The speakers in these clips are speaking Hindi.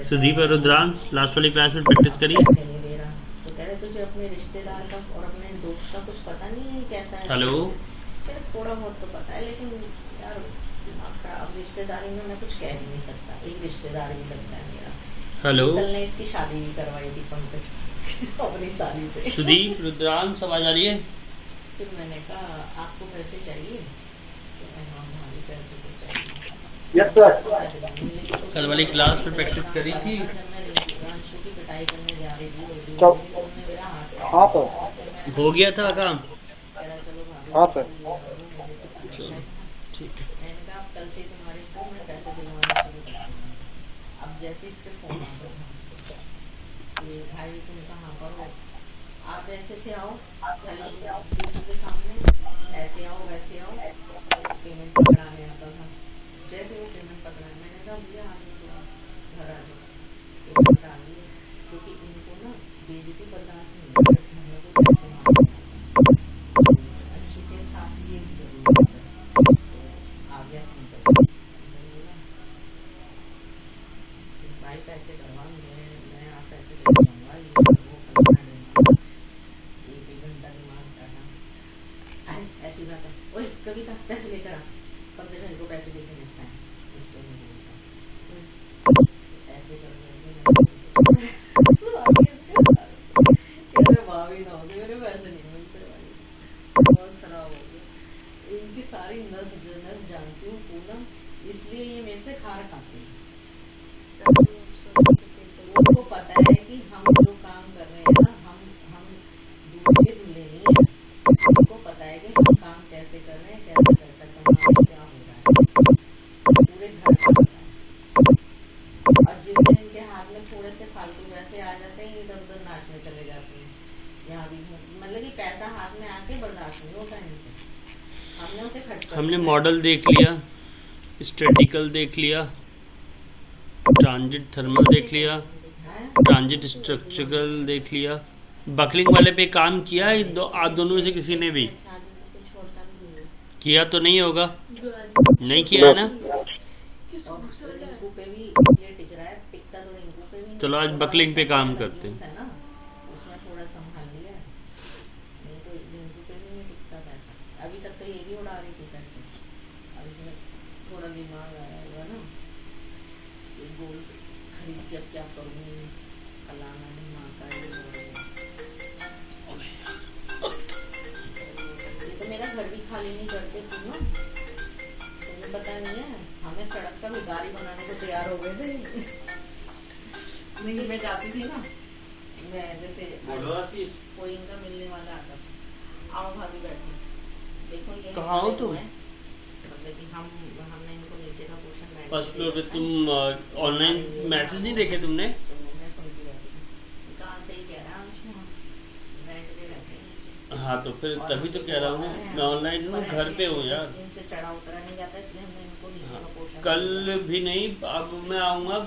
सुदीप और रुद्रांश लास्ट वाली क्लास में प्रैक्टिस करी। पैसे नहीं दे रहा तो कह रहे तुझे अपने रिश्तेदार का और अपने दोस्त का कुछ पता नहीं है कैसा है। हेलो। कह रहे थोड़ा बहुत तो पता है लेकिन यार दिमाग खराब, रिश्तेदारी में मैं कुछ कह भी नहीं सकता। एक रिश्तेदार भी लगता है मेरा। हेलो। कल ने इसकी शादी भी करवाई थी पंकज अपनी साली से। सुदीप रुद्रांश आवाज आ रही है? फिर मैंने कहा आपको पैसे चाहिए तो मैं हाँ भाभी पैसे तो चाहिए। कल वाली क्लास में प्रैक्टिस करी थी। अंशु की पिटाई करने जा रही थी तो उन्होंने मेरा हाथ हाँ सर। हो गया था काम? कह रहा चलो भाभी हाँ सर। ठीक है। मैंने कहा अब कल से ही तुम्हारे को मैं पैसे दिलवाना शुरू कर दूंगा। अब जैसे इसके फोन आता था ये भाई तुम कहाँ पर हो, आप ऐसे से आओ दूसरों के सामने, ऐसे आओ वैसे आओ, पेमेंट पकड़ाने आता था। जैसे वो पेमेंट पकड़ा मैंने कहा भैया आज तो घर आ जाओ पेमेंट डालिए, क्योंकि इनको ना बेइज्जती बर्दाश्त नहीं होती, हम लोग को पैसे मांगते हैं। अंशु के साथ ये भी जरूरी है तो आ गया पंकज भाई पैसे करवा, मैं आप पैसे दे जाऊँगा, ये वो फलाना ढिमकाना। एक घंटा दिमाग काटा। ऐसी बात है, ओए कविता पैसे लेकर आ, कब देखो इनको पैसे देके मिलता है, उससे नहीं मिलता। ऐसे कर भाभी ना होगी मेरे पैसे नहीं मिलते भाई, बहुत खराब हो गया। इनकी सारी नस जानती हूँ पूनम, इसलिए ये मेरे से खार खाते हैं। उनको पता है कि हम जो काम कर रहे हैं ना, हम दूल्हे दूल्हे नहीं है। उनको पता है कि हम काम कैसे कर रहे हैं, कैसे पैसा कमा रहे हैं, क्या हो रहा है, पूरे घर को पता है। और जिस दिन इनके हाथ में थोड़े से फालतू पैसे आ जाते हैं इधर उधर नाचने चले जाते हैं। यहाँ भी मतलब कि पैसा हाथ में आके बर्दाश्त नहीं होता इनसे, हमने उसे खर्च कर हमने मॉडल देख लिया, स्टैटिकल देख लिया, ट्रांजिट थर्मल देख लिया, ट्रांजिट स्ट्रक्चरल देख लिया। बकलिंग वाले पे काम किया है आप दोनों में से किसी ने भी किया तो नहीं होगा? नहीं किया है ना? रिंकू पे भी इसलिए टिक रहा है, टिकता तो रिंकू पे भी। चलो आज बकलिंग पे काम करते हैं। ना उसने थोड़ा संभाल लिया, नहीं तो रिंकू पे भी नहीं टिकता पैसा। अभी तक तो ये भी उड़ा रही थी पैसे, अब इसमें थोड़ा दिमाग आया हुआ ना, ये गोल्ड खरीद के अब क्या करूँगी, फलाना ढिमाका ये तो मेरा घर भी खाली नहीं करते तुम ना, तुम्हें पता नहीं है हमें सड़क का भिखारी बनाने को तैयार हो गए थे। नहीं मैं जाती थी ना, मैं जैसे कोई इनका मिलने वाला आता था, आओ भाभी बैठो, देखो ये कहाँ हो तुम? मतलब कि हमने इनको नीचे का पोर्शन फर्स्ट फ्लोर पे। तुम ऑनलाइन मैसेज नहीं देखे तुमने? तो मैं सुनती रहती थी, कहाँ से ही कह रहा हूँ रेंट पे रहते हैं नीचे। हाँ तो फिर तभी तो कह रहा हूँ मैं ऑनलाइन हूँ, घर पे हूँ यार। इनसे चढ़ा उतरा नहीं जाता इसलिए हमने इनको नीचे का पोर्शन। कल भी नहीं, अब मैं आऊँगा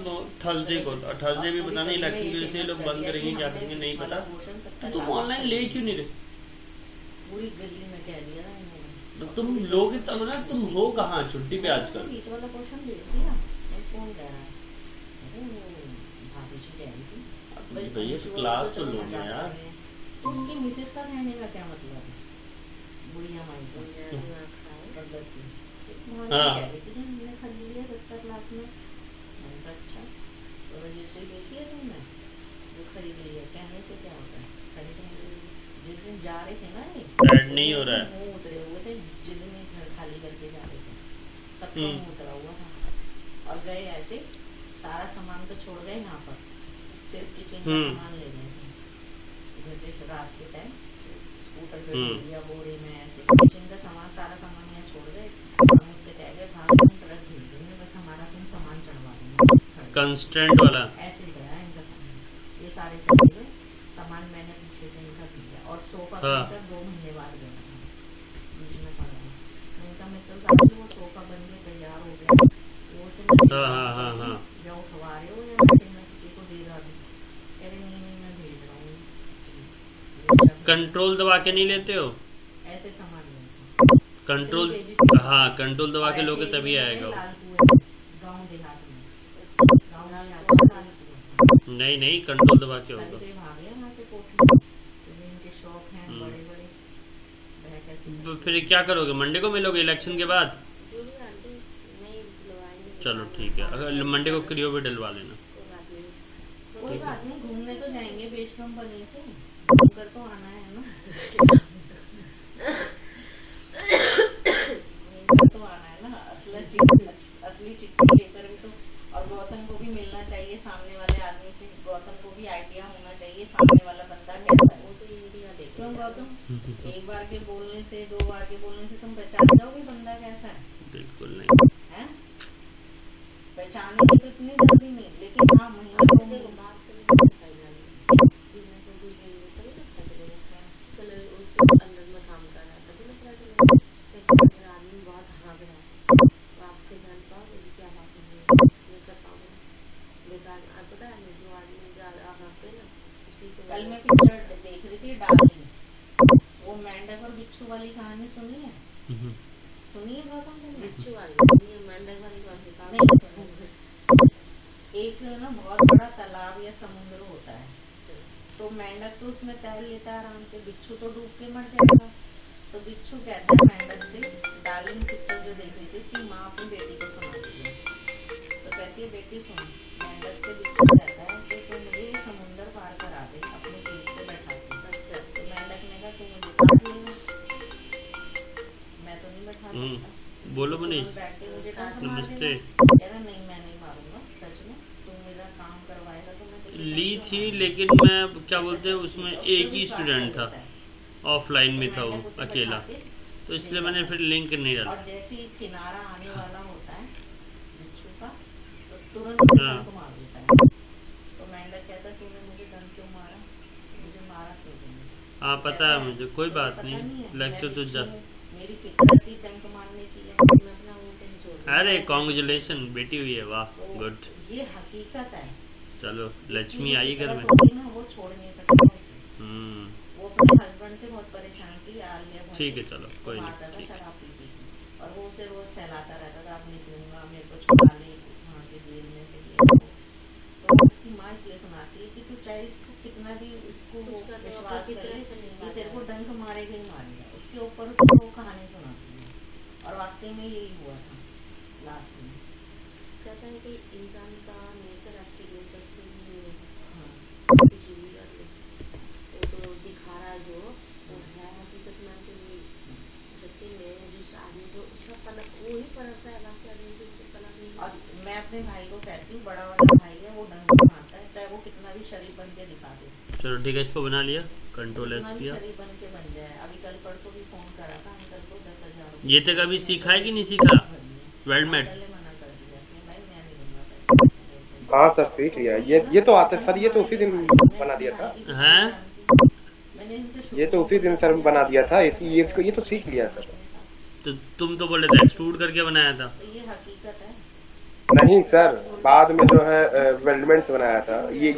थर्सडे को। थर्सडे भी पता नहीं इलेक्शन की वजह से लोग बंद करेंगे क्या करेंगे नहीं पता। तो तुम ऑनलाइन ले क्यों नहीं रहे? पूरी गली में कह दिया ना इन्होंने। तो तुम लोग तब ना, तुम हो कहाँ छुट्टी पे आजकल? नीचे वाला पोर्शन भेज दिया। मैं कौन कह रहा है? अरे वो भाभी जी कह रही थी भैया क्लास तो लो ना यार। तो उसकी मिसेस का कहने का क्या मतलब है? बुढ़िया माई को मतलब की हाँ। कह रही थी कि हमने खरीद लिया 70 लाख में। मैंने कहा अच्छा, तो रजिस्ट्री देखी है तुमने जो खरीद लिया? कहने से क्या होता है, खरीदने से। जिस दिन जा रहे थे ना ये ऐड नहीं हो रहा है। मुंह उतरे हुए थे, जिस दिन ये घर खाली करके जा रहे थे सबका मुंह उतरा हुआ था। और गए ऐसे, सारा सामान तो छोड़ गए यहाँ पर, सिर्फ किचन का सामान ले गए थे। जैसे रात के टाइम स्कूटर पे या बोरे में ऐसे किचन का सामान, सारा सामान यहाँ छोड़ गए। हम उससे कह गए भाग तुम ट्रक भेज देंगे, बस हमारा तुम सामान चढ़वा देंगे। कंस्टेंट वाला ऐसे ही गया इनका सामान, ये सारे चले गए। सामान मैंने पीछे से इनका भेजा और सोफा बनकर 2 महीने बाद गया था, बीच में पड़ा है। उनका मित्र साहब वो सोफा बन के तैयार हो गया, वो से या उठवा रहे हो या फिर मैं किसी को दे रहा हूँ? कह रहे नहीं मैं भेज रहा हूँ। कंट्रोल दबा के नहीं लेते हो? ऐसे सामान लेते कंट्रोल, हाँ कंट्रोल दबा के लोगे तभी आएगा। गाँव देहात में, गाँव देहात में नहीं नहीं, कंट्रोल दबा के कल होगा। तो ये भाग गया वहाँ से कोर्ट में, क्योंकि इनके शौक हैं बड़े बड़े। वह कैसे तो फिर क्या करोगे, मंडे को मिलोगे इलेक्शन के बाद? जो भी आंटी नहीं बुलवाएंगे। चलो ठीक है, अगर मंडे को क्रियो भी डलवा लेना। कोई बात नहीं, घूमने तो जाएंगे बेच कंपनी से, घूमकर तो आना है ना। घूमकर तो आना है ना, असली चिट्ठी लेकर भी तो। और गौतम को भी मिलना चाहिए सामने वाले आदमी से, गौतम को भी आइडिया होना चाहिए सामने वाला बंदा कैसा है। वो तो इंडिया देख, क्यों गौतम, एक बार के बोलने से, 2 बार के बोलने से तुम पहचान जाओगे बंदा कैसा है? बिल्कुल नहीं है, पहचानने की तो इतनी जल्दी नहीं, लेकिन हाँ महीना तो कल मैं पिक्चर देख रही थी डार्लिंग, वो मेंढक और बिच्छू वाली कहानी सुनी है? सुनी है गौतम तुमने? बिच्छू वाली, मेंढक वाली नहीं सुनी। एक ना बहुत बड़ा तालाब या समुद्र होता है, तो मेंढक तो उसमें तैर लेता है आराम से, बिच्छू तो डूब के मर जाएगा। तो बिच्छू कहता है मेंढक से, डार्लिंग पिक्चर जो देख रही थी इसकी माँ अपनी बेटी को सुनाती है, तो कहती है बेटी सुन, मेंढक से बिच्छू कहता है कि तू मुझे समुद्र पार करा दे अपनी पीठ पे बैठा के। अच्छा, तो मेंढक ने कहा तू मुझे काट लेगा, मैं तो नहीं बैठा सकता। बोलो मनीष, बैठ के मुझे काट मार नमस्ते। देगा। कह रहा नहीं मैं नहीं मारूंगा, सच में तू मेरा काम करवाएगा तो मैं तुझे ली थी, लेकिन मैं क्या बोलते हैं उसमें एक ही स्टूडेंट था, ऑफलाइन में था वो अकेला, तो इसलिए मैंने फिर लिंक नहीं डाला। और जैसे ही किनारा आने वाला होता है बिच्छू का, तो तुरंत उसे डंक मार देता है। तो मेंढक कहता है तूने मुझे डंक क्यों मारा, मुझे मारा क्यों तुमने? हाँ पता है मुझे, कोई बात नहीं, लेक्चर तो जा। मेरी फितरत ही डंक मारने की है, मैं अपना वो कहीं छोड़ दूं। अरे कॉन्ग्रेचुलेशन, बेटी हुई है, वाह गुड। ये हकीकत है, चलो लक्ष्मी आई घर में। वो छोड़ नहीं सकता उसे। वो अपने हस्बैंड से बहुत परेशान थी, आ लिया ठीक है चलो कोई मारता था, नहीं। शराब पीती थी, और वो उसे रोज सहलाता रहता था, अब निकलूंगा, मेरे को छुड़ा ले वहाँ से, जेल में से ये। तो उसकी माँ इसलिए सुनाती है कि तू चाहे इसको कितना भी इसको विश्वास कर ले, ये तेरे को डंक मारेगा ही मारेगा। उसके ऊपर उसको वो कहानी सुनाती है, और वाकई में यही हुआ था लास्ट में। कहते हैं कि इंसान का नेचर ऐसी नेचर से नहीं है, कुछ भी कर ले, वो तो दिखा रहा है जो वो है हकीकत में कि सच्ची में जिस आदमी जो उसका पलक वो ही पलकता है, बाकी आदमी को उसकी पलक नहीं। और मैं अपने भाई को कहती हूँ, बड़ा वाला भाई है वो डंक मारता है, चाहे वो कितना भी शरीफ बन के दिखा दे। चलो ठीक है, इसको बना लिया, कंट्रोल एस किया। शरीफ बन के बन जाए। अभी कल परसों भी फोन करा था अंकल को, 10,000 ये तक अभी सीखा है कि नहीं सीखा वेल्ड मेट? हाँ सर सीख लिया, ये तो आते सर, ये तो उसी दिन बना दिया था। हैं? ये तो उसी दिन सर बना दिया था, इसको ये तो सीख लिया सर। तो तुम तो बोले थे एक्सट्रूड करके बनाया था। ये हकीकत है। नहीं सर, बाद में जो है वेल्डमेंट से बनाया था, ये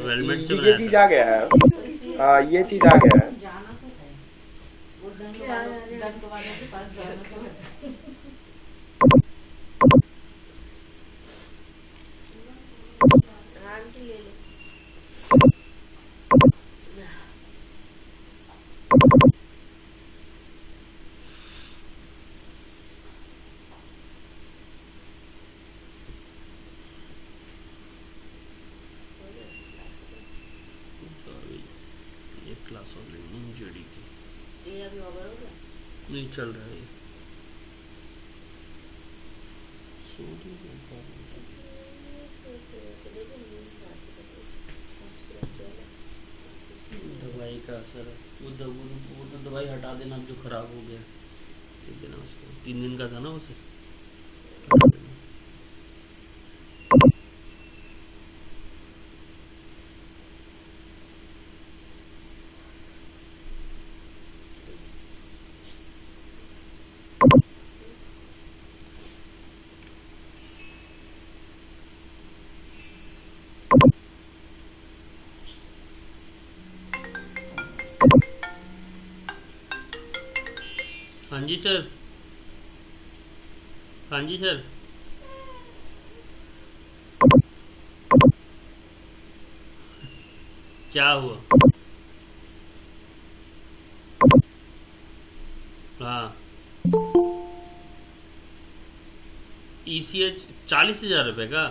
चीज आ गया है। हाँ ये चीज आ गया है। जाना तो है, वो डंक वालों के पास जाना तो है। ले लो। एक क्लास और लेनी जेडी की, ये अभी ओवर हो गया, नहीं चल रहा है। दवाई का असर है, वो तो दवाई हटा देना जो खराब हो गया, दे देना उसको, 3 दिन का था ना उसे। हाँ जी सर, हाँ जी सर। क्या हुआ? हाँ, ECH 40,000 रुपए का।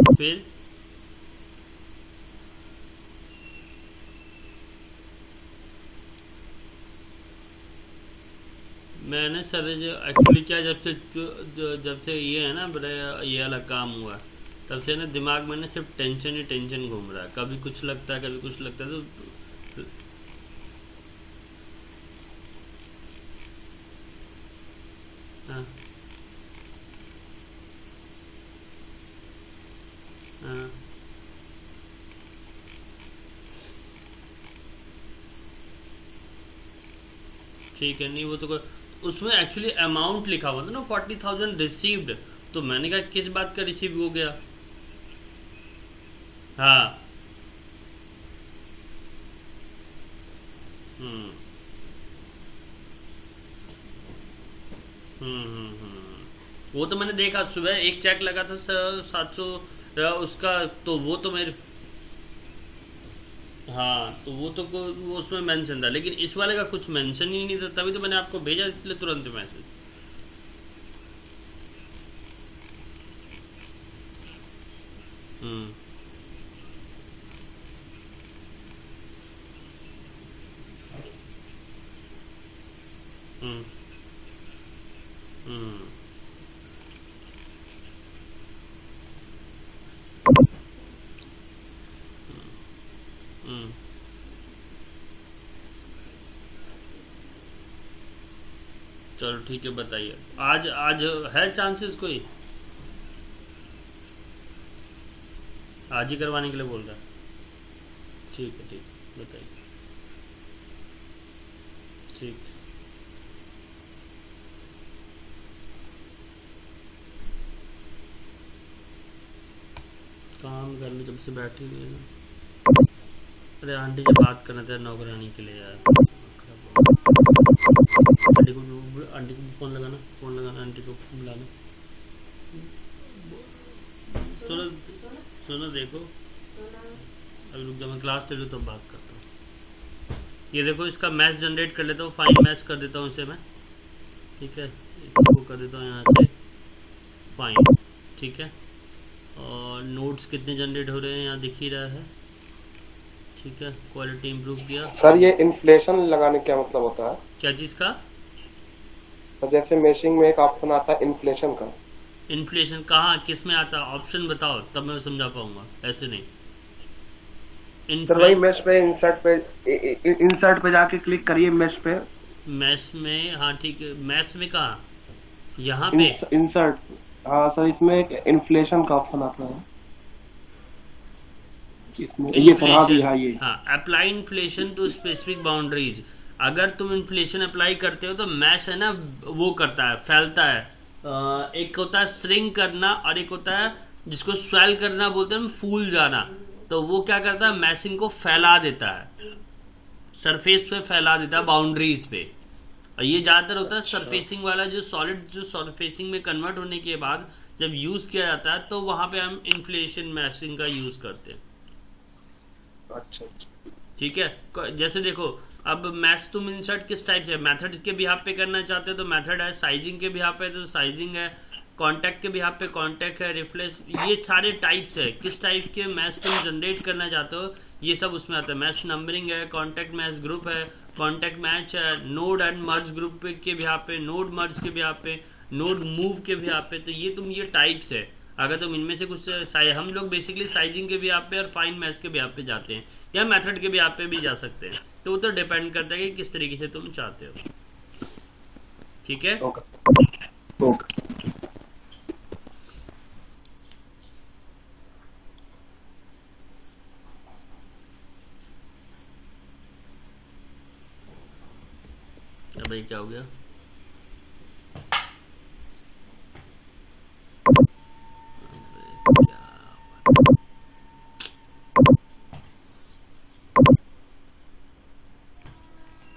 फिर मैंने सर एक्चुअली क्या, जब से ये है ना बड़ा ये वाला काम हुआ, तब से ना दिमाग में ना सिर्फ टेंशन ही टेंशन घूम रहा है। कभी कुछ लगता है, कभी कुछ लगता है, तो हाँ हाँ ठीक है। नहीं वो तो उसमें एक्चुअली अमाउंट लिखा हुआ था ना 40,000 रिसीव्ड, तो मैंने कहा किस बात का रिसीव हो गया। हाँ। हम्म वो तो मैंने देखा, सुबह एक चेक लगा था 700 उसका, तो वो तो मेरे, हाँ तो वो तो वो उसमें मेंशन था, लेकिन इस वाले का कुछ मेंशन ही नहीं था, तभी तो मैंने आपको भेजा इसलिए तुरंत मैसेज। हम्म हम्म हम्म हम्म चलो ठीक है, बताइए। आज आज है चांसेस कोई? आज ही करवाने के लिए बोल रहा है। ठीक है, ठीक, बताइए। ठीक, काम कर लो जब से बैठी हुई है ना। अरे आंटी से बात करना था नौकरानी के लिए यार। आंटी को फोन लगाना, फोन लगाना, आंटी को बुलाना। सुनो सुनो, देखो अभी रुक जाओ, मैं क्लास ले लूँ तब बात करता हूँ। ये देखो इसका मैच जनरेट कर लेता हूँ, फाइन मैच कर देता हूँ इसे मैं। ठीक है, इसको कर देता हूँ यहाँ से फाइन। ठीक है, और नोट्स कितने जनरेट हो रहे हैं यहाँ दिख ही रहा है। ठीक है, क्वालिटी इंप्रूव किया। सर ये इन्फ्लेशन लगाने क्या मतलब होता है? क्या चीज़ का? तो जैसे मेशिंग में एक ऑप्शन आता है इन्फ्लेशन का। इन्फ्लेशन कहाँ, किस में आता है? ऑप्शन बताओ तब मैं समझा पाऊंगा, ऐसे नहीं। सर वही मेश पे, इंसर्ट पे जाके क्लिक करिए मेश पे। मैश में, हाँ ठीक है, मैश में कहाँ? यहाँ पे इंसर्ट, हाँ सर इसमें एक इन्फ्लेशन का ऑप्शन आता है इसमें, ये सर हाँ भी, हाँ ये, हाँ apply inflation to specific boundaries. अगर तुम इन्फ्लेशन अप्लाई करते हो तो मैश है ना वो करता है, फैलता है। एक होता है श्रिंक करना और एक होता है जिसको स्वेल करना बोलते हैं, फूल जाना। तो वो क्या करता है, मैशिंग को फैला देता है, सरफेस पे फैला देता है, बाउंड्रीज पे। और ये ज्यादातर होता है सरफेसिंग वाला, जो सॉलिड जो सरफेसिंग में कन्वर्ट होने के बाद जब यूज किया जाता है तो वहां पे हम इन्फ्लेशन मैशिंग का यूज करते हैं। अच्छा ठीक है, जैसे देखो अब मैश तुम इंसर्ट किस टाइप से, मेथड के बिहाफ पे करना चाहते हो तो मेथड है, साइजिंग के बिहाफ पे तो साइजिंग है, कांटेक्ट के बिहाफ पे कांटेक्ट है, रिफ्लेक्स, ये सारे टाइप्स है। किस टाइप के मैश तुम जनरेट करना चाहते हो ये सब उसमें आता है। मैश नंबरिंग है, कांटेक्ट मैश ग्रुप है, कांटेक्ट मैच है, नोड एंड मर्ज ग्रुप के बिहाफ पे, नोड मर्ज के बिहाफ पे, नोड मूव के बिहाफ पे। तो ये टाइप्स है। अगर तुम इनमें से कुछ, हम लोग बेसिकली साइजिंग के बिहाफ पे और फाइन मैश के बिहाफ पे जाते हैं, या मेथड के बिहाफ पे भी जा सकते हैं। तो वो तो डिपेंड करता है कि किस तरीके से तुम चाहते हो। ठीक है, ओके। भाई क्या हो गया?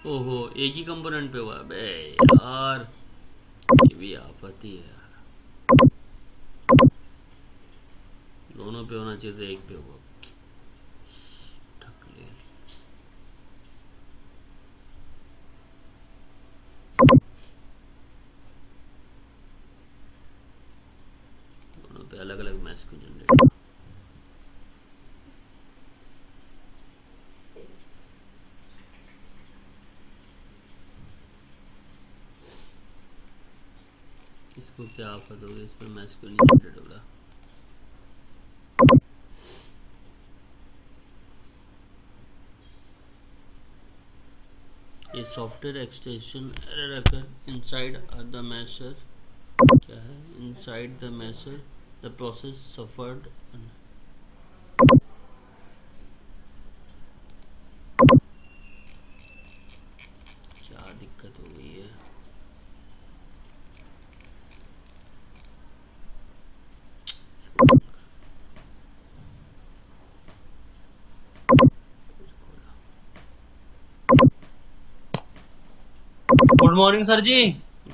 ओहो, एक ही कंपोनेंट पे हुआ बे यार, ये भी आफत ही है यार। दोनों पे होना चाहिए था, एक पे हुआ। के अलग अलग मैच को जनरेट। इसको क्या आफत होगी, इस पर मैच क्यों नहीं जनरेट होगा? ये software extension error occur inside the masher, क्या है inside the masher the process suffered. क्या दिक्कत हो गई है? गुड मॉर्निंग सर जी।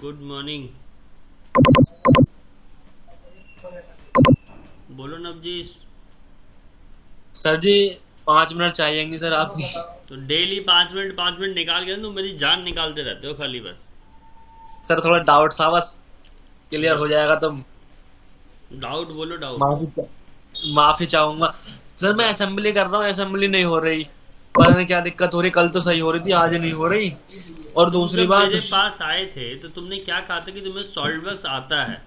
Good morning. बोलो नवजीत। सर जी 5 मिनट चाहिएंगे सर आपकी। तो डेली 5 मिनट निकाल के, तुम मेरी जान निकालते रहते हो खाली बस। सर थोड़ा डाउट सा बस क्लियर हो जाएगा तो डाउट बोलो, डाउट। माफी चाहूंगा सर। मैं असेंबली कर रहा हूँ, असेंबली नहीं हो रही, पता नहीं क्या दिक्कत हो रही। कल तो सही हो रही थी, आज नहीं हो रही। और दूसरी जब बात, मेरे पास आए थे तो तुमने क्या कहा था कि तुम्हें सॉल्टवर्क्स आता है।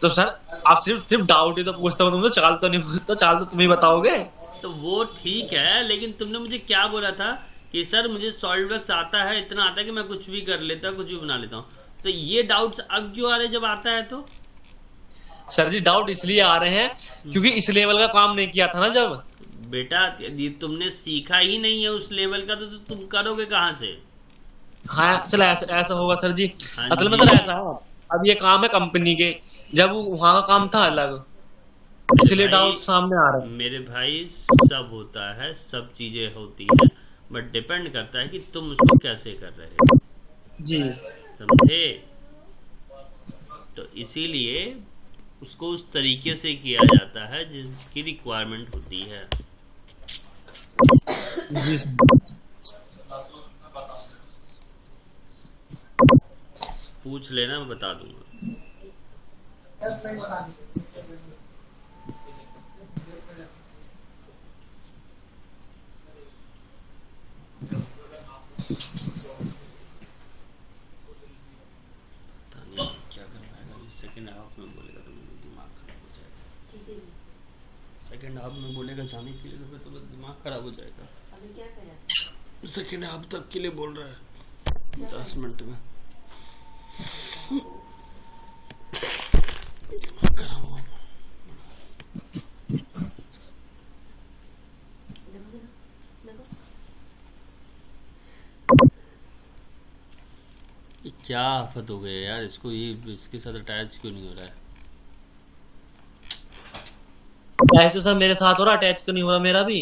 तो सर आप सिर्फ डाउट ही तो पूछता हूँ, तुमसे चाल तो नहीं पूछता, चाल तो तुम ही बताओगे। तो वो ठीक है, लेकिन तुमने मुझे क्या बोला था कि सर मुझे सॉल्टवर्क्स आता है, इतना आता है कि मैं कुछ भी कर लेता, कुछ भी बना लेता हूँ। तो ये डाउट्स अब क्यों आ रहे जब आता है तो? सर जी डाउट इसलिए आ रहे हैं क्योंकि इस लेवल का काम नहीं किया था ना जब। बेटा यदि तुमने सीखा ही नहीं है उस लेवल का तो तुम करोगे कहाँ से? हाँ चल ऐसा होगा सर जी। हाँ असल में जी। सर ऐसा है, अब ये काम है कंपनी के, जब वहाँ का काम था अलग, इसलिए भाई, डाउट सामने आ रहा है। मेरे भाई सब होता है, सब चीजें होती है, बट डिपेंड करता है कि तुम उसको कैसे कर रहे हो। जी समझे? तो इसीलिए उसको उस तरीके से किया जाता है जिसकी रिक्वायरमेंट होती है। जी पूछ लेना, मैं बता दूंगा। पता नहीं क्या करवाएगा, सेकेंड हाफ में बोलेगा तो मेरा दिमाग खराब हो जाएगा। सेकेंड हाफ में बोलेगा जाने के लिए तो फिर दिमाग खराब हो जाएगा। अभी क्या करें? सेकेंड हाफ तक के लिए बोल रहा है, 10 मिनट में। दिमाग खराब हुआ। ये क्या आफत हो गई यार, इसको ये इसके साथ अटैच क्यों नहीं हो रहा है? अटैच तो सर मेरे साथ हो रहा, अटैच तो नहीं हो रहा मेरा भी।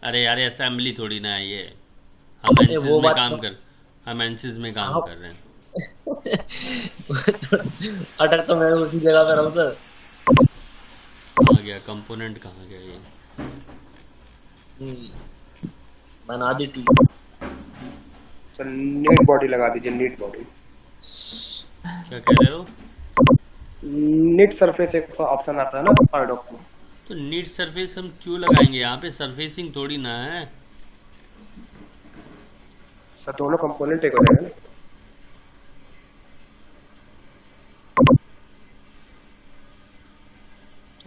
अरे यार असेंबली थोड़ी ना है ये, हम एनसिस वो में बात काम तो- कर हम एनसिस में काम हाँ। कर रहे हैं। अटक तो मैं उसी जगह पे रहा हूँ सर। कहाँ गया कंपोनेंट, कहाँ गया ये? बना दी टी। सर नीट बॉडी लगा दीजिए, नीट बॉडी। क्या कह रहे हो? नीट सरफेस एक ऑप्शन आता है ना फायरडॉक में। तो नीट सरफेस हम क्यों लगाएंगे? यहाँ पे सरफेसिंग थोड़ी ना है। सर दोनों कंपोनेंट एक हो जाएगा ना।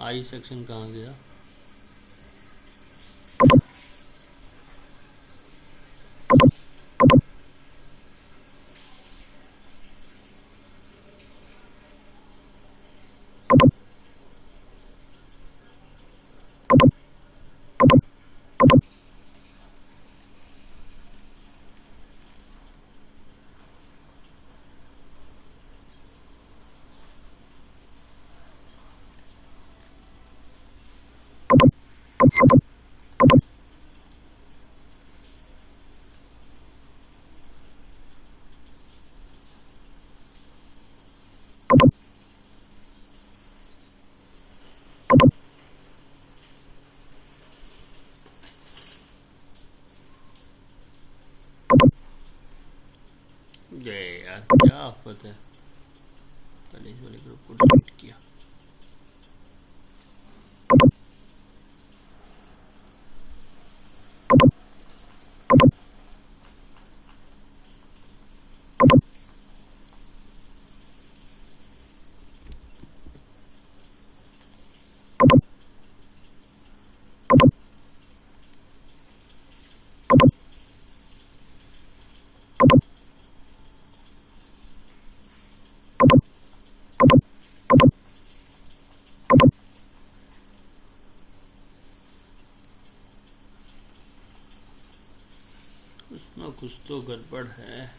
आई सेक्शन कहाँ गया? ये यार क्या आफत है, पहले इस वाले ग्रुप को डिलीट किया। कुछ तो गड़बड़ है।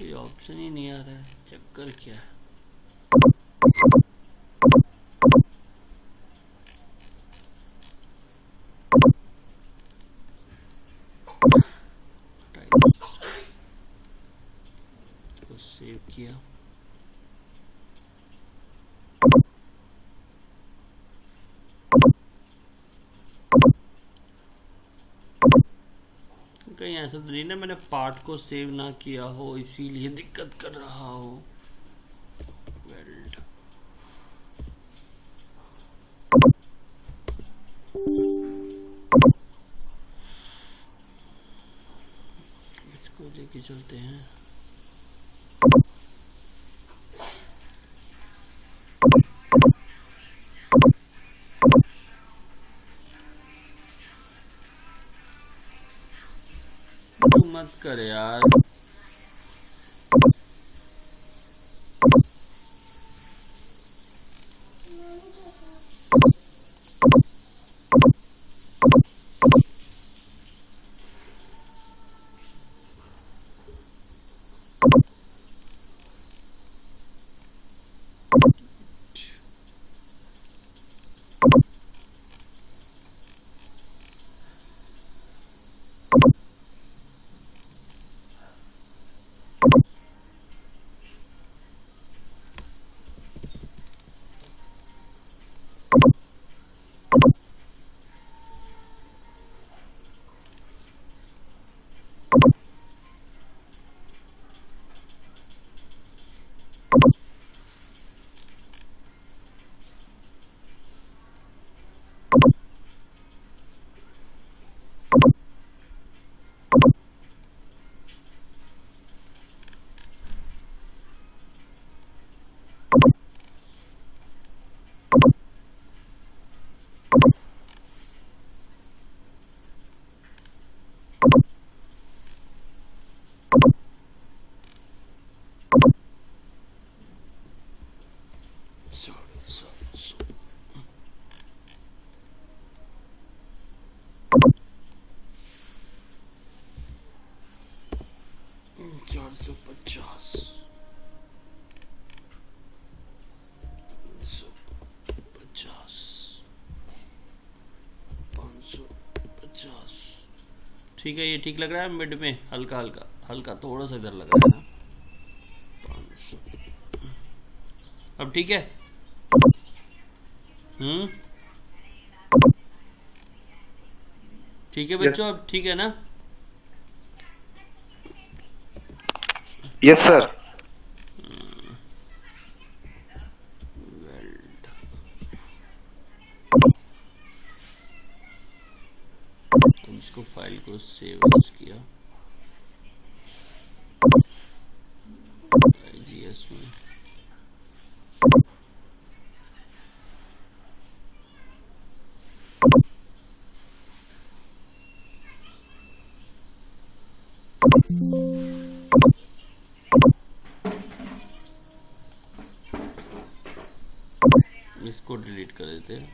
ये ऑप्शन ही नहीं आ रहा है, चक्कर क्या है? तो सेव किया, कहीं ऐसा तो नहीं ना मैंने पार्ट को सेव ना किया हो इसीलिए दिक्कत कर रहा हो। वेल्ड इसको लेके चलते हैं। तू मत कर यार, ठीक है, ये ठीक लग रहा है। मिड में हल्का हल्का हल्का थोड़ा सा इधर लग रहा है ना। 500 अब ठीक है। ठीक है बच्चों, अब ठीक है ना? Yes sir. इसको फाइल को सेव किया IGS में। इसको डिलीट कर देते हैं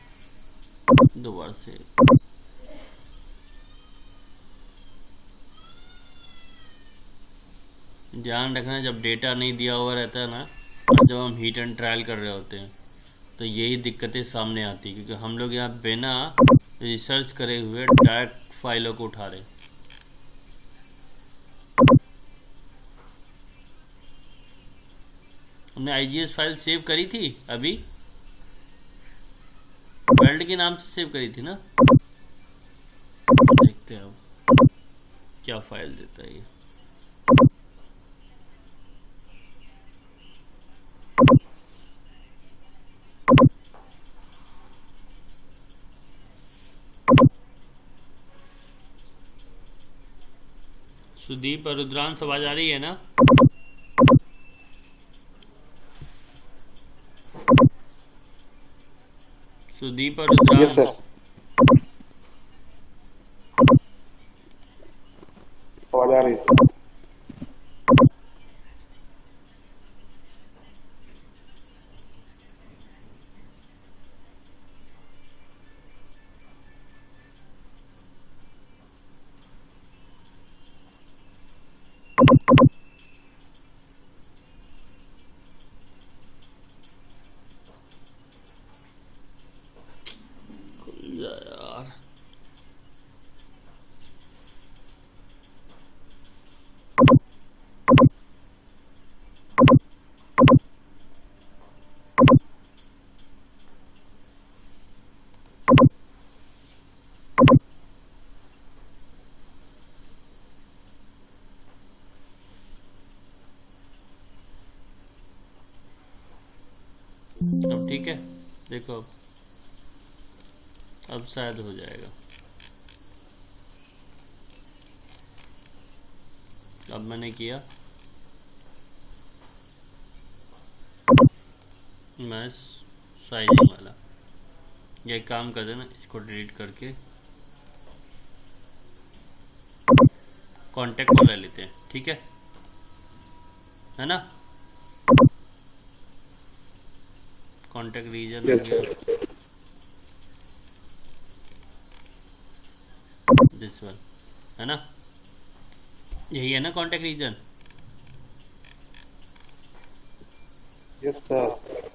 दोबारा से। ध्यान रखना जब डेटा नहीं दिया हुआ रहता है ना, जब हम हीट एंड ट्रायल कर रहे होते हैं तो यही दिक्कतें सामने आती, क्योंकि हम लोग यहाँ बिना रिसर्च करे हुए डायरेक्ट फाइलों को उठा रहे। हमने आईजीएस फाइल सेव करी थी अभी, वर्ल्ड के नाम से सेव करी थी ना। देखते हैं अब क्या फाइल देता है ये। सुदीप और रुद्रांश आवाज आ रही है ना? सुदीप और रुद्रांश। यस सर, आवाज आ रही है सर। यार अब ठीक है, देखो अब शायद हो जाएगा। अब मैंने किया मैं साइजिंग वाला, ये काम कर देना, इसको डिलीट करके कांटेक्ट को ले लेते हैं, ठीक है ना? कांटेक्ट रीजन हो यस गया, सर। दिस वन है ना, यही है ना कांटेक्ट रीजन। Yes sir.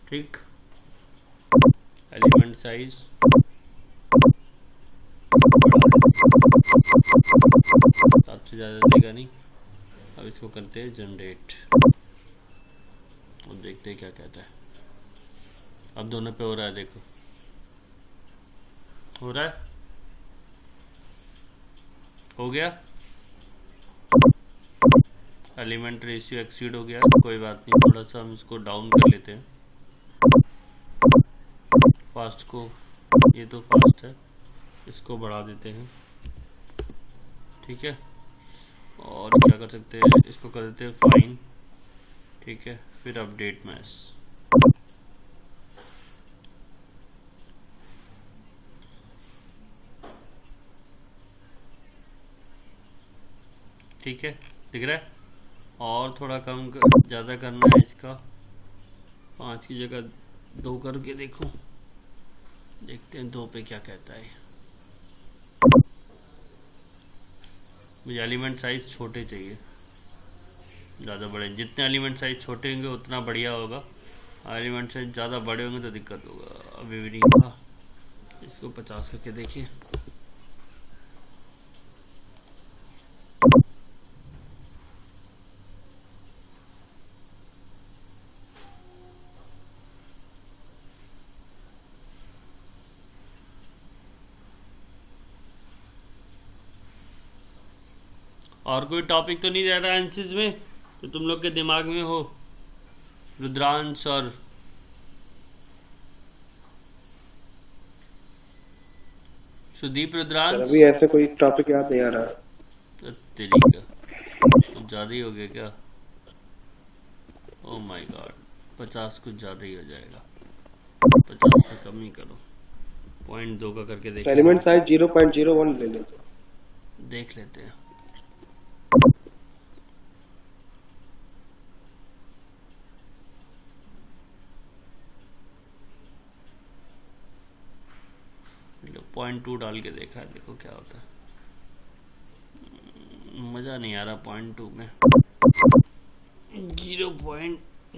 ठीक, एलिमेंट साइज सात से ज़्यादा देगा नहीं। अब इसको करते हैं जनरेट और देखते हैं क्या कहता है। अब दोनों पे हो रहा है, देखो हो रहा है, हो गया। एलिमेंट रेशियो एक्सीड हो गया, कोई बात नहीं, थोड़ा सा हम इसको डाउन कर लेते हैं। फास्ट को, ये तो फास्ट है, इसको बढ़ा देते हैं, ठीक है। और क्या कर सकते हैं, इसको कर देते हैं फाइन, ठीक है। फिर अपडेट मैस, ठीक है, दिख रहा है। और थोड़ा कम ज़्यादा करना है इसका, 5 की जगह 2 करके देखो, देखते हैं 2 पे क्या कहता है। मुझे एलिमेंट साइज छोटे चाहिए, ज़्यादा बड़े, जितने एलिमेंट साइज छोटे होंगे उतना बढ़िया होगा। एलिमेंट साइज ज़्यादा बड़े होंगे तो दिक्कत होगा। अभी भी नहीं हुआ, इसको 50 करके देखिए। और कोई टॉपिक तो नहीं रह रहा एनसीज में तो तुम लोग के दिमाग में हो, रुद्रांश और सुदीप? रुद्रांश अभी ऐसे कोई टॉपिक याद नहीं आ रहा। तेरी का ज्यादा ही हो गया क्या? ओ माय गॉड, 50 कुछ ज्यादा ही हो जाएगा, 50 से कम ही करो, 0.2 का करके देख एलिमेंट साइज 0.01 ले लेते। देख लेते हैं। 0.2 डाल के देखा है, देखो क्या होता है। मज़ा नहीं आ रहा 0.2 में।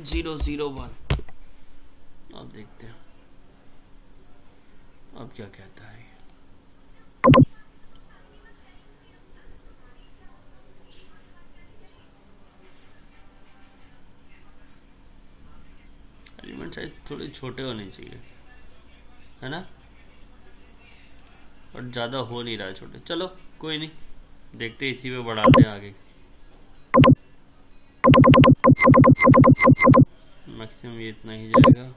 0.001। अब देखते हैं अब क्या कहता है। एलिमेंट साइज थोड़े छोटे होने चाहिए, है ना, और ज़्यादा हो नहीं रहा है छोटे। चलो कोई नहीं, देखते इसी में बढ़ाते हैं आगे। मैक्सिमम ये इतना ही जाएगा।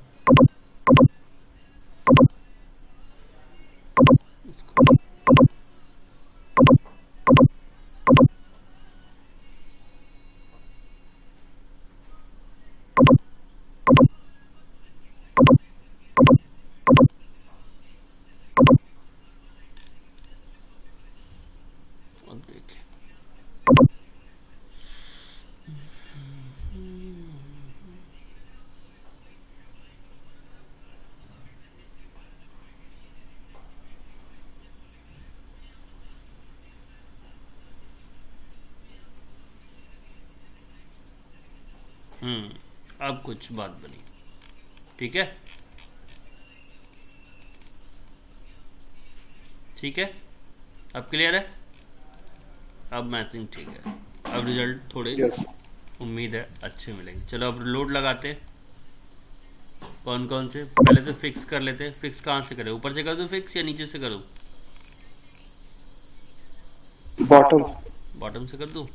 अब देखें, अब कुछ बात बनी। ठीक है, ठीक है, अब क्लियर है। अब मैचिंग ठीक है। अब रिजल्ट थोड़े यस उम्मीद है अच्छे मिलेंगे। चलो अब लोड लगाते हैं। कौन कौन से, पहले तो फिक्स कर लेते हैं। फिक्स कहाँ से करें, ऊपर से कर दूं फिक्स या नीचे से करूं? बॉटम बॉटम से कर दूं।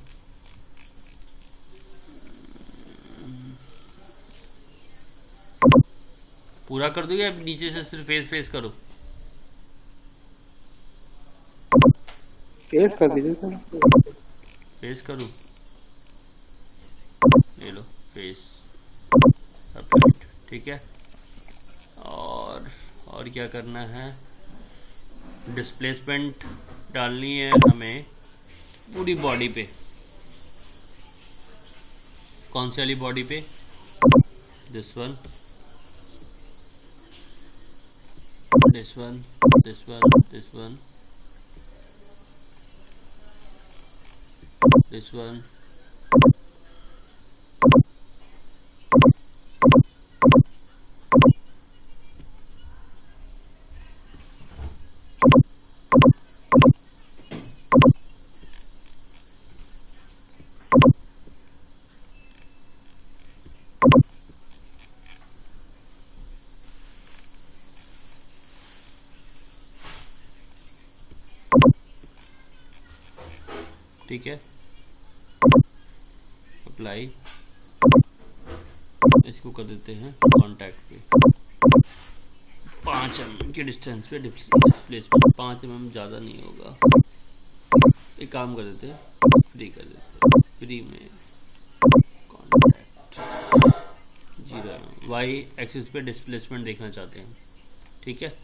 पूरा कर दूं या नीचे से सिर्फ फेस फेस करूं? फेस कर दीजिए सर। फेस करूं, ले लो फेस अपडेट। ठीक है, और क्या करना है, डिस्प्लेसमेंट डालनी है हमें पूरी बॉडी पे। कौन सी वाली बॉडी पे? This one, this one, this one, this one, this one, ठीक है। अप्लाई, इसको कर देते हैं कांटेक्ट पे 5 mm के डिस्टेंस पे। डिस्प्लेसमेंट 5 mm ज़्यादा नहीं होगा। एक काम कर देते हैं, फ्री कर देते हैं। फ्री में कांटेक्ट 0 mm, वाई एक्सिस पे डिस्प्लेसमेंट देखना चाहते हैं। ठीक है,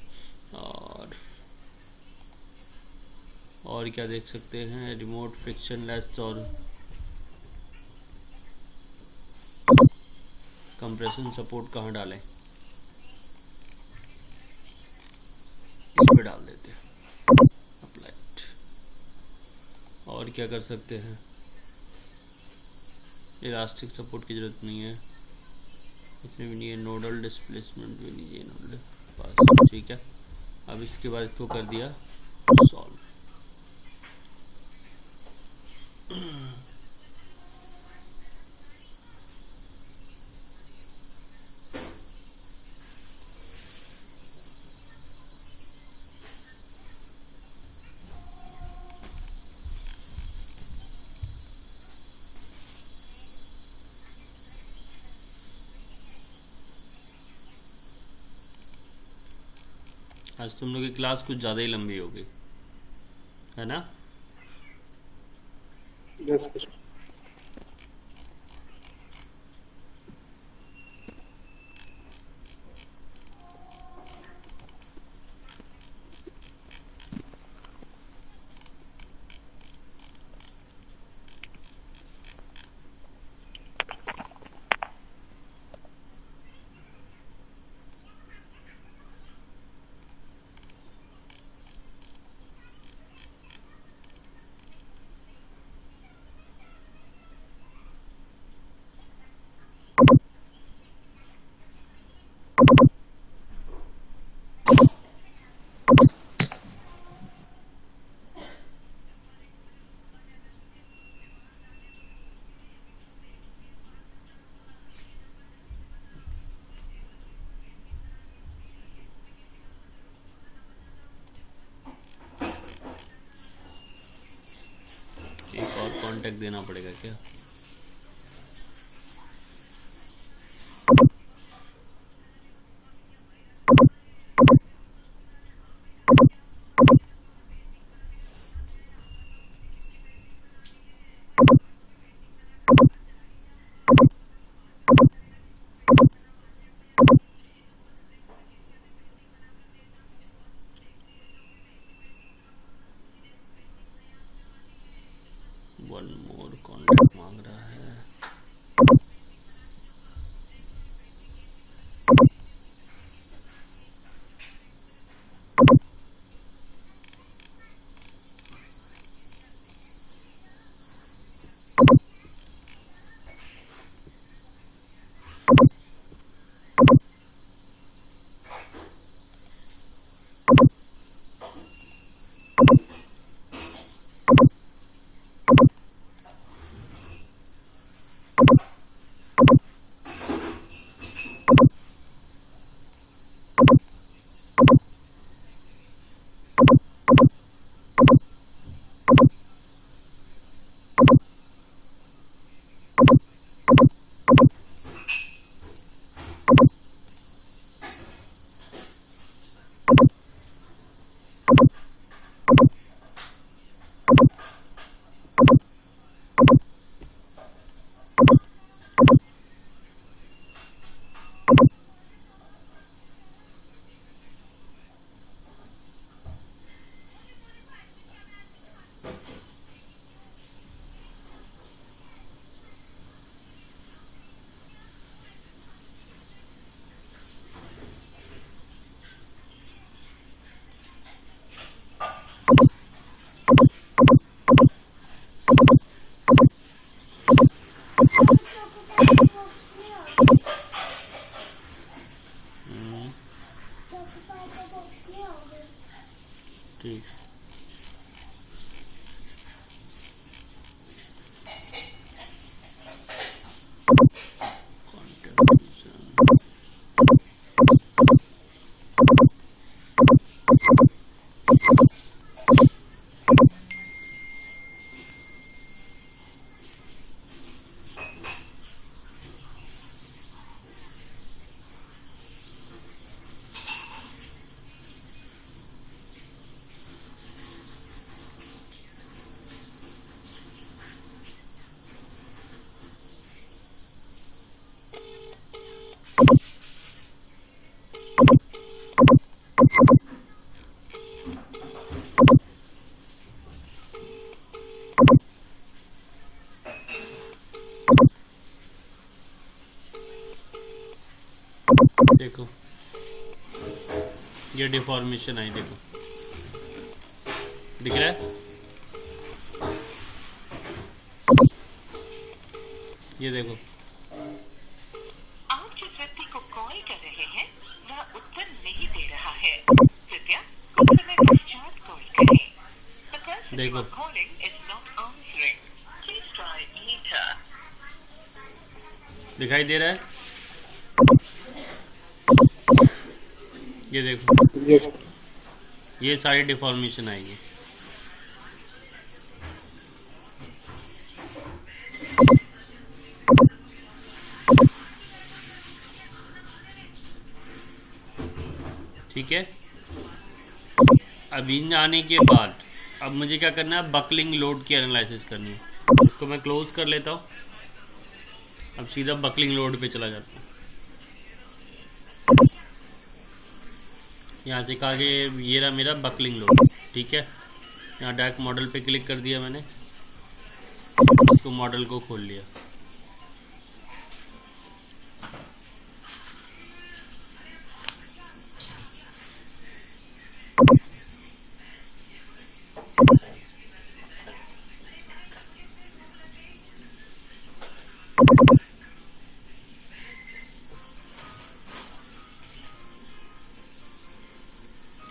और क्या देख सकते हैं, रिमोट फ्रिक्शनलेस और कंप्रेशन सपोर्ट कहाँ डालें, इस पे डाल देते हैं अप्लाइड। और क्या कर सकते हैं, इलास्टिक सपोर्ट की जरूरत नहीं है, इसमें भी नहीं है। नोडल डिस्प्लेसमेंट भी नहीं है, नोडल बस। ठीक है, अब इसके बाद इसको कर दिया सॉल्व। आज तुम लोग की क्लास कुछ ज़्यादा ही लंबी होगी, है ना? यस कांटेक्ट देना पड़ेगा क्या? वन मोर कॉन्टेक्ट मांग रहा है। ठीक। देखो ये डिफॉर्मेशन आई, देखो दिख रहा है, ये देखो। आप जिस व्यक्ति को कॉल कर रहे हैं वह उत्तर नहीं दे रहा है, कृपया कुछ समय पश्चात कॉल करें। The person देखो। you are calling is not answering. Please try later. दिखाई दे रहा है, ये देखो, ये सारी डिफॉर्मेशन आएगी। ठीक है, अब इन आने के बाद अब मुझे क्या करना है, बकलिंग लोड की एनालिसिस करनी है। इसको मैं क्लोज कर लेता हूँ, अब सीधा बकलिंग लोड पे चला जाता हूँ। यहाँ से कहा कि ये रहा मेरा बकलिंग लोड, ठीक है। यहाँ डायरेक्ट मॉडल पे क्लिक कर दिया मैंने, इसको मॉडल को खोल लिया।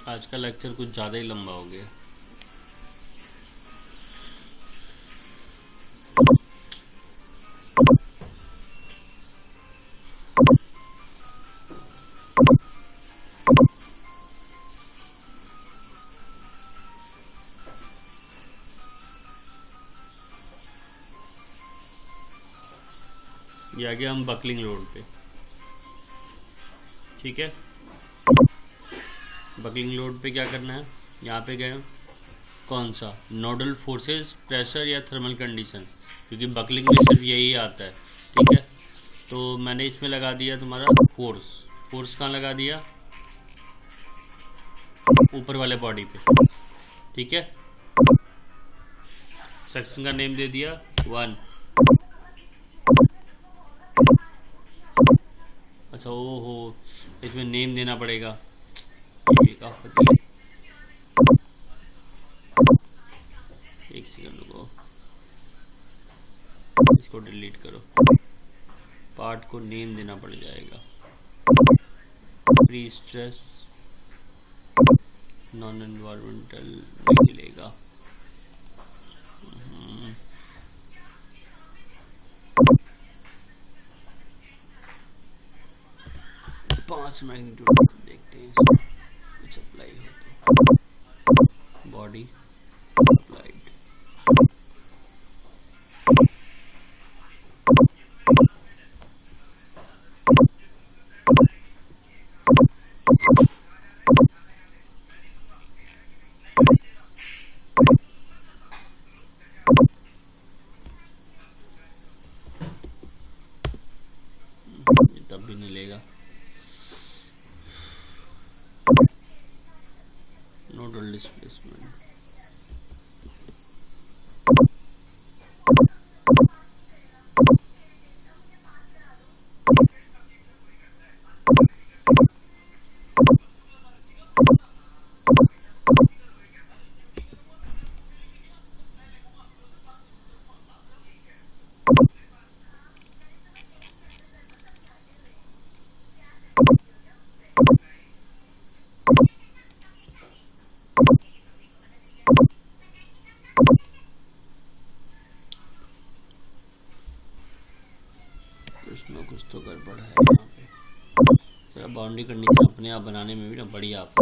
आज का लेक्चर कुछ ज़्यादा ही लंबा हो गया। ये आ गया हम बकलिंग रोड पे। ठीक है, बकलिंग रोड पे क्या करना है, यहाँ पे गए कौन सा नोडल फोर्सेस, प्रेशर या थर्मल कंडीशन, क्योंकि बकलिंग में सिर्फ यही आता है। ठीक है, तो मैंने इसमें लगा दिया तुम्हारा फोर्स। फोर्स कहाँ लगा दिया, ऊपर वाले बॉडी पे। ठीक है, सेक्शन का नेम दे दिया 1। अच्छा ओहो, इसमें नेम देना पड़ेगा। एक सेकंड रुको, इसको डिलीट करो, पार्ट को नेम देना पड़ जाएगा। प्री स्ट्रेस नॉन एनवायरमेंटल नहीं मिलेगा। 5 मैग्नीट्यूड देखते हैं इसमें कुछ अप्लाई हो तो। बॉडी अप्लाइड, तब भी नहीं लेगा। नोडल डिस्प्लेसमेंट, कुछ तो गड़बड़ है यहाँ पे। सर बाउंड्री कंडीशन अपने आप बनाने में भी ना बढ़िया आप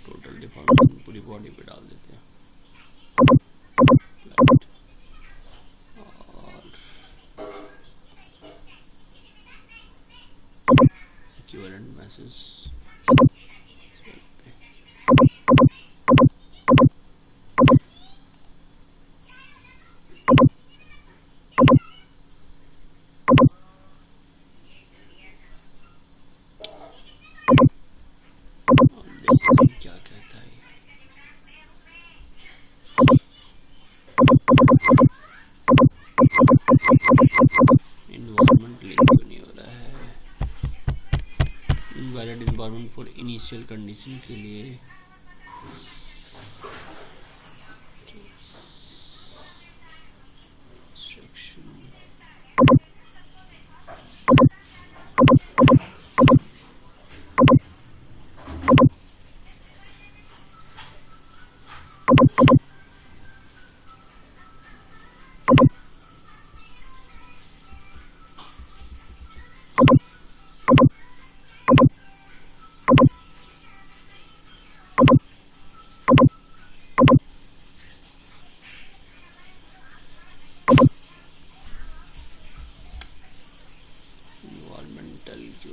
टोटल डिफॉर्मेशन पूरी बॉडी पे डाल देते हैं। और इक्विवेलेंट मैसेज क्या कहता है। इन्वायरमेंट लिंक तो नहीं हो रहा है। Invalid environment for initial condition के लिए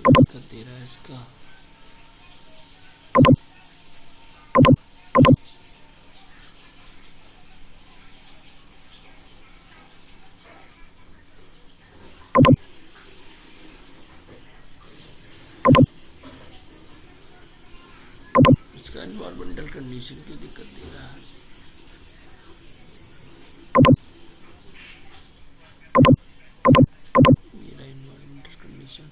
दिक्कत दे रहा है इसका। इसका एनवायरमेंटल कंडीशन की दिक्कत दे रहा है। मेरा एनवायरमेंटल कंडीशन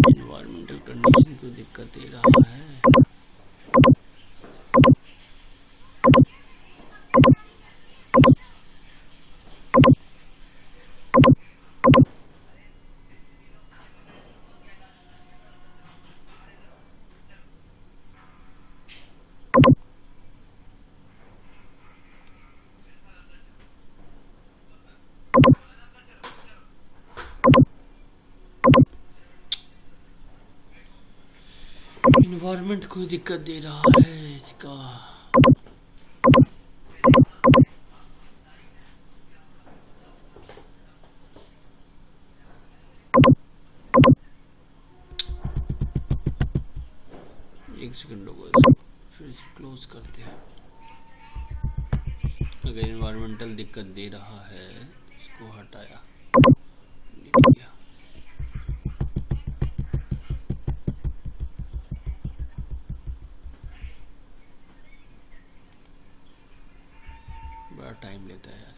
एनवायरमेंटल कंडीशन को दिक्कत दे रहा है। इन्वायरमेंट को दिक्कत दे रहा है इसका। एक सेकंड रुको, फिर इसे क्लोज करते हैं। अगर इन्वायरमेंटल दिक्कत दे रहा है, इसको हटाया, किया। बड़ा टाइम लेता है यार।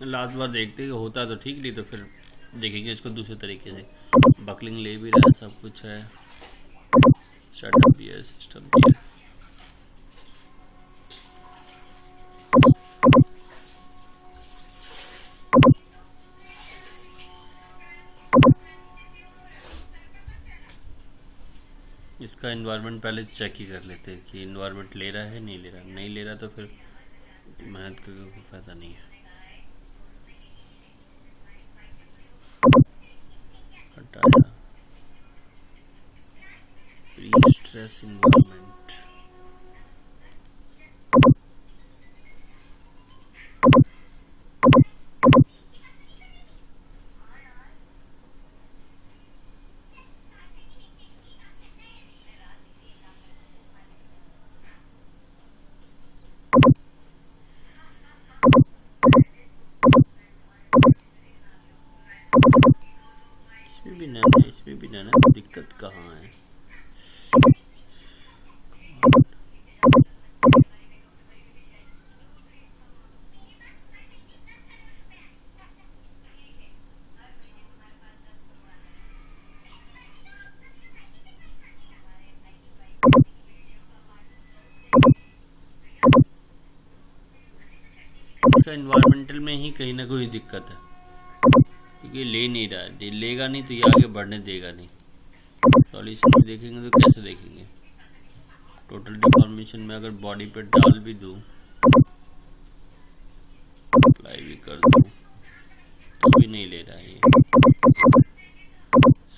लास्ट बार देखते हैं कि होता तो ठीक, नहीं तो फिर देखेंगे इसको दूसरे तरीके से। बकलिंग ले भी रहा है, सब कुछ है, सेटअप भी है, सिस्टम भी है। इसका इन्वायरमेंट पहले चेक ही कर लेते हैं कि इन्वायरमेंट ले रहा है, नहीं ले रहा। नहीं ले रहा तो फिर मेहनत करके कोई फायदा नहीं है। हटाया प्री स्ट्रेस इन्वायरमेंट। इसमें भी ना दिक्कत कहाँ है? इसका इन्वायरमेंटल में ही कहीं ना कोई दिक्कत है, क्योंकि ले नहीं रहा है। लेगा नहीं तो ये आगे बढ़ने देगा नहीं। सॉल्यूशन में देखेंगे तो कैसे देखेंगे? टोटल डिफॉर्मेशन में अगर बॉडी पे डाल भी दूं, अप्लाई भी कर दूं, तो भी नहीं ले रहा है ये।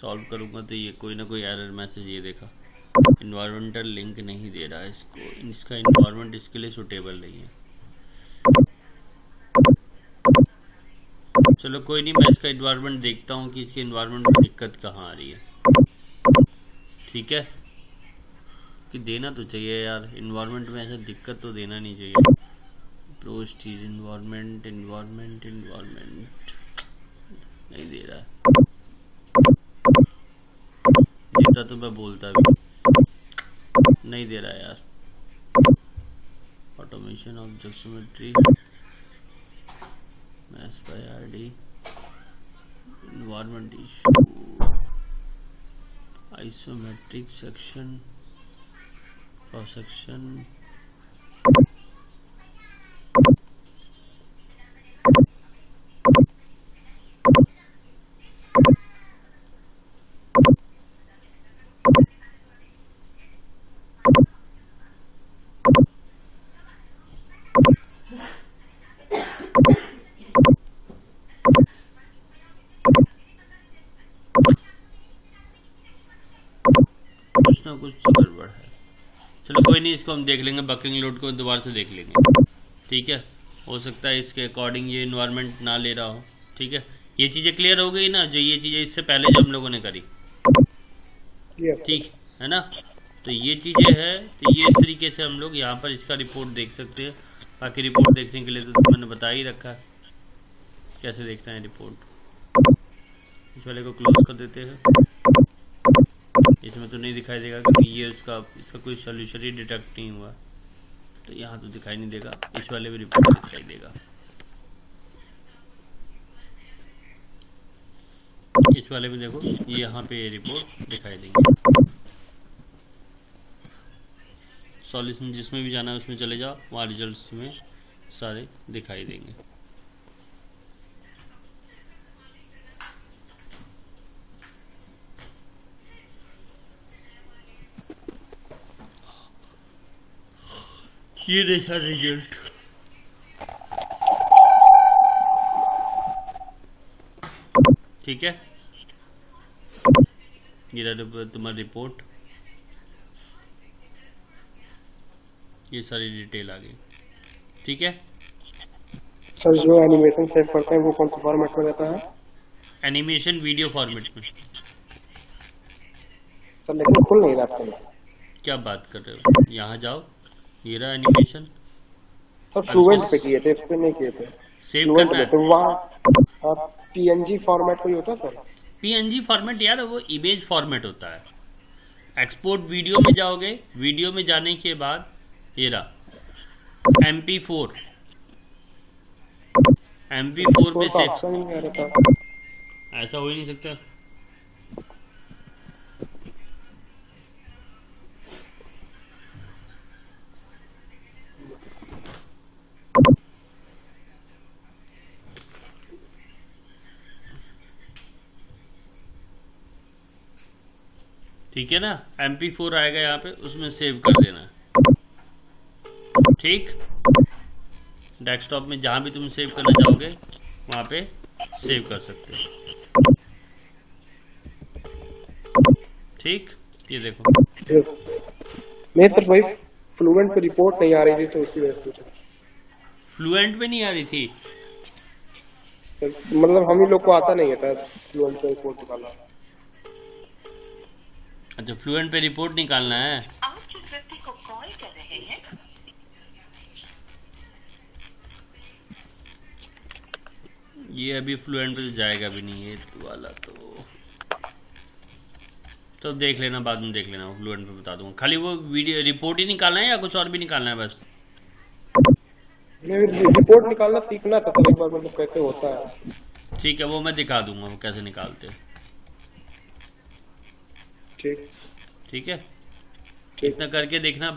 सॉल्व करूंगा तो ये कोई ना कोई एरर मैसेज ये देखा, इन्वायरमेंटल लिंक नहीं दे रहा है इसको, इसका इन्वायरमेंट इसके लिए सुटेबल नहीं है। चलो कोई नहीं, मैं इसका इन्वायरमेंट देखता हूँ कि इसके इन्वायरमेंट में दिक्कत कहाँ आ रही है। ठीक है, कि देना तो चाहिए यार, इन्वायरमेंट में ऐसा दिक्कत तो देना नहीं चाहिए। अप्रोच चीज इन्वायरमेंट इन्वायरमेंट इन्वायरमेंट नहीं दे रहा है। देता तो मैं बोलता भी, नहीं दे रहा है यार। Automation of geometry, maths by RD, environment issue, isometric section, cross section, कुछ ना कुछ गड़बड़ है। चलो कोई नहीं, इसको हम देख लेंगे, बकलिंग लोड को दोबारा से देख लेंगे। ठीक है, हो सकता है इसके अकॉर्डिंग ये इन्वायरमेंट ना ले रहा हो। ठीक है, ये चीज़ें क्लियर हो गई ना, जो ये चीज़ें इससे पहले जो हम लोगों ने करी, ठीक है ना। तो ये चीज़ें है, तो ये इस तरीके से हम लोग यहाँ पर इसका रिपोर्ट देख सकते हैं। बाकी रिपोर्ट देखने के लिए तो मैंने बता ही रखा है कैसे देखना है रिपोर्ट। इस वाले को क्लोज कर देते हैं, इसमें तो नहीं दिखाई देगा क्योंकि ये इसका कोई सोल्यूशन ही डिटेक्ट नहीं हुआ, तो यहाँ तो दिखाई नहीं देगा। इस वाले भी रिपोर्ट दिखाई देगा। इस वाले में देखो, ये यहाँ पे रिपोर्ट दिखाई देंगे। सॉल्यूशन जिसमें भी जाना है उसमें चले जाओ, वहाँ रिजल्ट्स में सारे दिखाई देंगे। ये देखा रिजल्ट। ठीक है, ये रहा तुम्हारा रिपोर्ट, ये सारी डिटेल आ गई। ठीक है सर, जो एनिमेशन सेव करते हैं वो कौन सा फॉर्मेट में रहता है? एनिमेशन वीडियो फॉर्मेट में। सर लेकिन खुल नहीं रहा है। क्या बात कर रहे हो, यहाँ जाओ, ये रहा एनिमेशन। सर फ्लुएंट पे किए थे, इस पे नहीं किए थे। सेव फ्लुएंट करना पे है। तो वहाँ पीएनजी फॉर्मेट कोई होता है सर? पीएनजी फॉर्मेट यार वो इमेज फॉर्मेट होता है। एक्सपोर्ट वीडियो में जाओगे, वीडियो में जाने के बाद ये रहा MP4 पे तो सेव। ऑप्शन ही नहीं आ रहा था। ऐसा हो ही नहीं सकता। ठीक है ना, MP4 आएगा यहाँ पे, उसमें सेव कर देना। ठीक, डेस्कटॉप में जहां भी तुम सेव करना चाहोगे वहां पे सेव कर सकते हो। ठीक, ये देखो। नहीं सर, भाई फ्लुएंट पे रिपोर्ट नहीं आ रही थी तो इसी वजह से। फ्लुएंट पे नहीं आ रही थी? मतलब हम ही लोग को आता नहीं है फ्लुएंट पे रिपोर्ट निकालना। अच्छा, फ्लुएंट पे रिपोर्ट निकालना है। आप जिस व्यक्ति को कॉल कर रहे हैं ये अभी फ्लुएंट पे तो जाएगा भी नहीं ये वाला, तो देख लेना, बाद में देख लेना, फ्लुएंट पे बता दूंगा। खाली वो वीडियो रिपोर्ट ही निकालना है या कुछ और भी निकालना है? बस रिपोर्ट निकालना सीखना था एक बार, मतलब कैसे होता है। ठीक है, वो मैं दिखा दूंगा वो कैसे निकालते हैं। ठीक ठीक है, ठीक। इतना करके देखना।